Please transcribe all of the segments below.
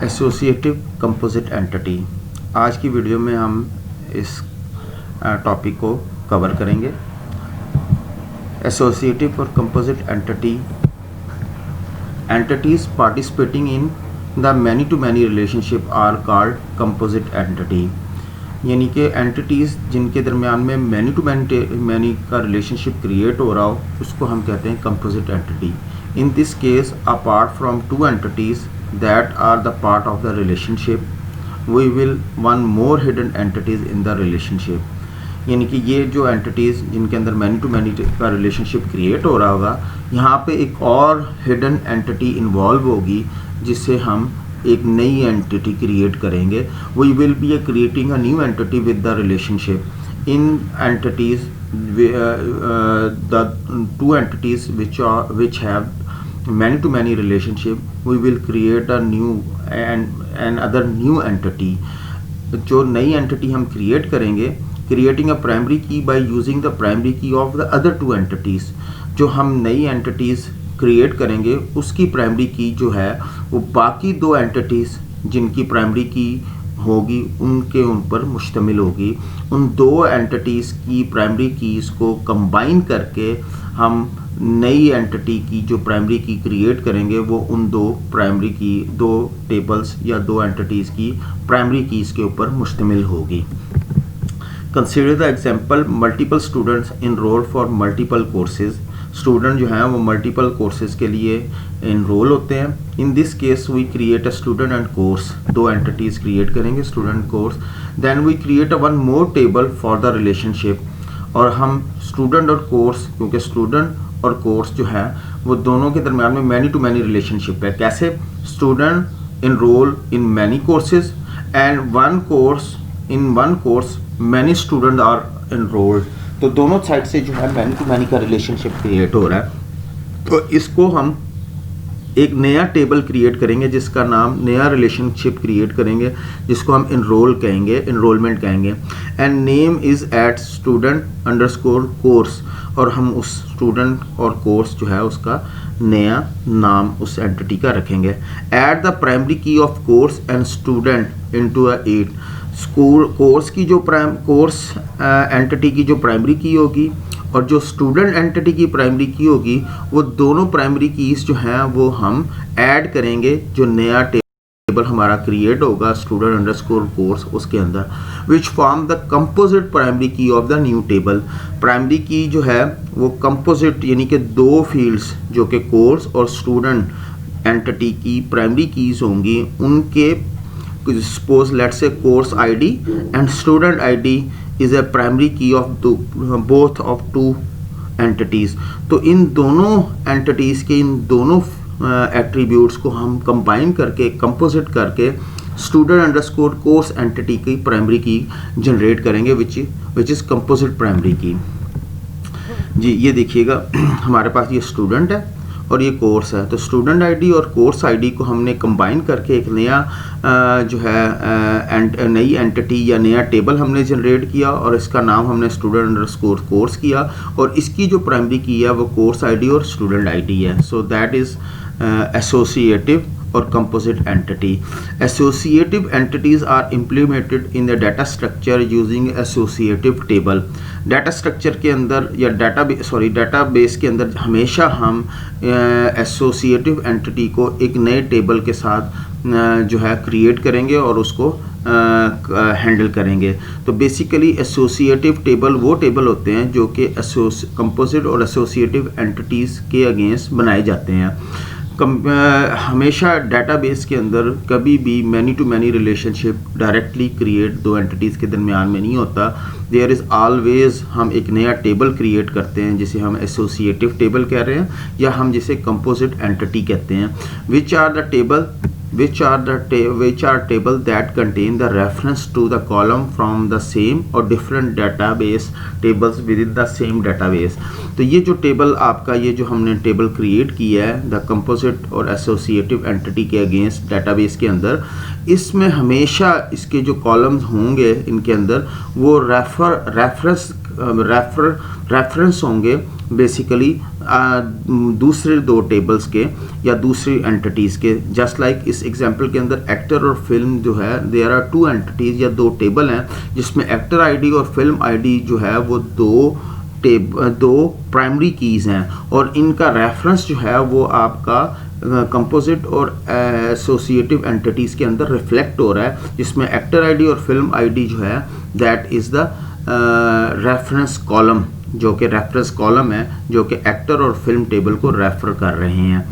Associative composite entity. आज की video में हम इस टॉपिक को कवर करेंगे। एसोसिएटिव और composite entities participating in the many to many relationship are called composite entity. यानी कि एंटिटीज़ जिनके दरमियान में मैनी टू मैनी का रिलेशनशिप क्रिएट हो रहा हो उसको हम कहते हैं composite entity. In this case apart from two entities that are the part of the relationship, we will one more hidden entities in the relationship। यानी कि ये जो एंटिटीज़ जिनके अंदर मैनी टू मैनी का रिलेशनशिप क्रिएट हो रहा होगा, यहाँ पे एक और हिडन एंटिटी इन्वॉल्व होगी जिससे हम एक नई एंटिटी क्रिएट करेंगे। We will be creating a new entity with the relationship. In entities the two entities which have many to many relationship, we will create a new and another new entity। जो नई entity हम create करेंगे, creating a primary key by using the primary key of the other two entities। जो हम नई entities create करेंगे उसकी primary key जो है वो बाकी दो एंटिटीज़ जिनकी प्राइमरी की होगी उनके उन पर मुश्तमिल होगी। उन दो एंटिटीज़ की प्राइमरी कीज़ को कंबाइन करके हम नई एंटिटी की जो प्राइमरी की क्रिएट करेंगे वो उन दो प्राइमरी की, दो टेबल्स या दो एंटिटीज़ की प्राइमरी कीज़ के ऊपर मुश्तमिल होगी। Consider the example multiple students enroll for multiple courses. Student जो हैं वो मल्टीपल कोर्सेज के लिए इनरोल होते हैं। In this case we create a student and course. दो एंटिटीज़ क्रिएट करेंगे, student course. Then we create a one more table for the relationship. और हम स्टूडेंट और कोर्स, क्योंकि स्टूडेंट और कोर्स जो है वो दोनों के दरम्यान में मैनी टू मैनी रिलेशनशिप है। कैसे? Student enroll in many courses and one course many student are enrolled. तो दोनों साइड से जो है मैनी टू मैनी का रिलेशनशिप क्रिएट हो रहा है। तो इसको हम एक नया टेबल क्रिएट करेंगे जिसका नाम, नया रिलेशनशिप क्रिएट करेंगे जिसको हम इनरोलमेंट कहेंगे। And name is at student underscore course. और हम उस स्टूडेंट और कोर्स जो है उसका नया नाम उस एंटिटी का रखेंगे। Add the primary key of course and student into a 8। Course की जो कोर्स एंटिटी की जो प्राइमरी की होगी और जो स्टूडेंट एंटिटी की प्राइमरी की होगी वो दोनों प्राइमरी कीज़ जो हैं वो हम ऐड करेंगे जो नया टेबल हमारा क्रिएट होगा स्टूडेंट अंडरस्कोर कोर्स उसके अंदर, which form the composite primary key of the new table. Primary key जो है वो कंपोजिट यानी कि दो फील्ड्स जो कि कोर्स और स्टूडेंट एंटिटी की प्राइमरी कीज़ होंगी उनके, suppose let's say course ID and student ID is a primary key of both of two entities. तो इन दोनों एंटिटीज़ के इन दोनों एट्रीब्यूट्स को हम कंबाइन करके, कंपोजिट करके स्टूडेंट अंडरस्कोर कोर्स एंटिटी की प्राइमरी की जनरेट करेंगे विच इज़ कंपोजिट प्राइमरी की। जी ये देखिएगा हमारे पास ये स्टूडेंट है और ये कोर्स है। तो स्टूडेंट आईडी और कोर्स आईडी को हमने कंबाइन करके एक नया जो है नई एंटिटी या नया टेबल हमने जनरेट किया और इसका नाम हमने स्टूडेंट अंडरस्कोर कोर्स किया और इसकी जो प्राइमरी की है वो कोर्स आईडी और स्टूडेंट आईडी है। सो दैट इज़ एसोसिएटिव और composite entity. Associative entities are implemented in the data structure using associative table. Data structure के अंदर या डाटाबेस के अंदर हमेशा हम एसोसिएटिव एंटिटी को एक नए टेबल के साथ जो है क्रिएट करेंगे और उसको हैंडल करेंगे। तो बेसिकली एसोसिएटिव टेबल वो टेबल होते हैं जो कि कंपोजिट और एसोसिएटिव एंटिटीज़ के अगेंस्ट बनाए जाते हैं। हमेशा डेटाबेस के अंदर कभी भी many to many relationship directly create दो एंटिटीज़ के दरमियान में नहीं होता। देयर इज़ ऑलवेज हम एक नया टेबल क्रिएट करते हैं जिसे हम एसोसिएटिव टेबल कह रहे हैं या हम जिसे कंपोजिट एंटिटी कहते हैं। which are table that contain the reference to the column from the same or different database tables within the same database। तो ये जो टेबल आपका, ये जो हमने टेबल क्रिएट किया है द कंपोजिट और एसोसिएटिव एंटिटी के अगेंस्ट डेटाबेस के अंदर, इसमें हमेशा इसके जो कॉलम्स होंगे इनके अंदर वो रेफर रेफरेंस होंगे बेसिकली दूसरे दो टेबल्स के या दूसरी एंटिटीज़ के। जस्ट लाइक इस एग्जांपल के अंदर एक्टर और फिल्म जो है, देयर आर टू एंटिटीज़ या दो टेबल हैं जिसमें एक्टर आईडी और फिल्म आईडी जो है वो दो प्राइमरी कीज़ हैं और इनका रेफरेंस जो है वो आपका कंपोजिट और एसोसिएटिव एंटिटीज़ के अंदर रिफ्लेक्ट हो रहा है, जिसमें एक्टर आईडी और फिल्म आईडी जो है that is the reference column, जो कि रेफरेंस कॉलम है जो कि एक्टर और फिल्म टेबल को रेफर कर रहे हैं।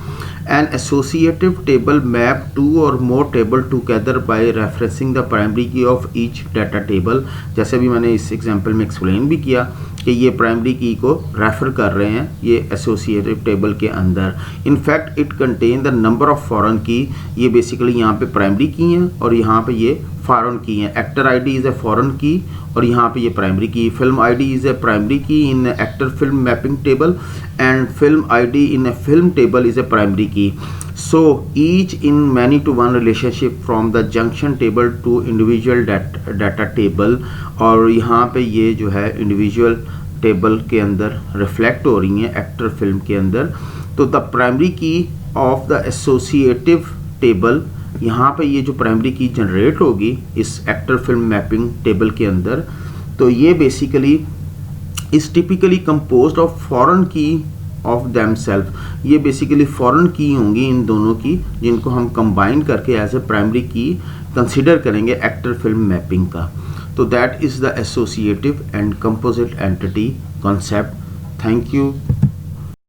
An associative table map two or more table together by referencing the primary key of each data table. जैसे भी मैंने इस एग्जांपल में एक्सप्लेन भी किया कि ये प्राइमरी की को रेफर कर रहे हैं ये एसोसिएटिव टेबल के अंदर। In fact it contain the number of foreign की, ये बेसिकली यहाँ पे प्राइमरी की हैं और यहाँ पे ये फॉरेन की हैं। Actor ID is a foreign key और यहाँ पे ये primary key. Film ID is a primary key in actor film mapping table and film ID in a film table is a primary key. So each in many to one relationship from the junction table to individual data table, और यहाँ पे ये जो है individual table के अंदर reflect हो रही हैं एक्टर फिल्म के अंदर। तो the primary key of the associative table, यहाँ पे ये जो प्राइमरी की जनरेट होगी इस एक्टर फिल्म मैपिंग टेबल के अंदर, तो ये basically is typically composed of foreign की ऑफ दैम सेल्फ। ये बेसिकली फॉरेन की होंगी इन दोनों की, जिनको हम कंबाइन करके एज ए प्राइमरी की कंसिडर करेंगे एक्टर फिल्म मैपिंग का। तो that is the associative and composite entity concept. Thank you.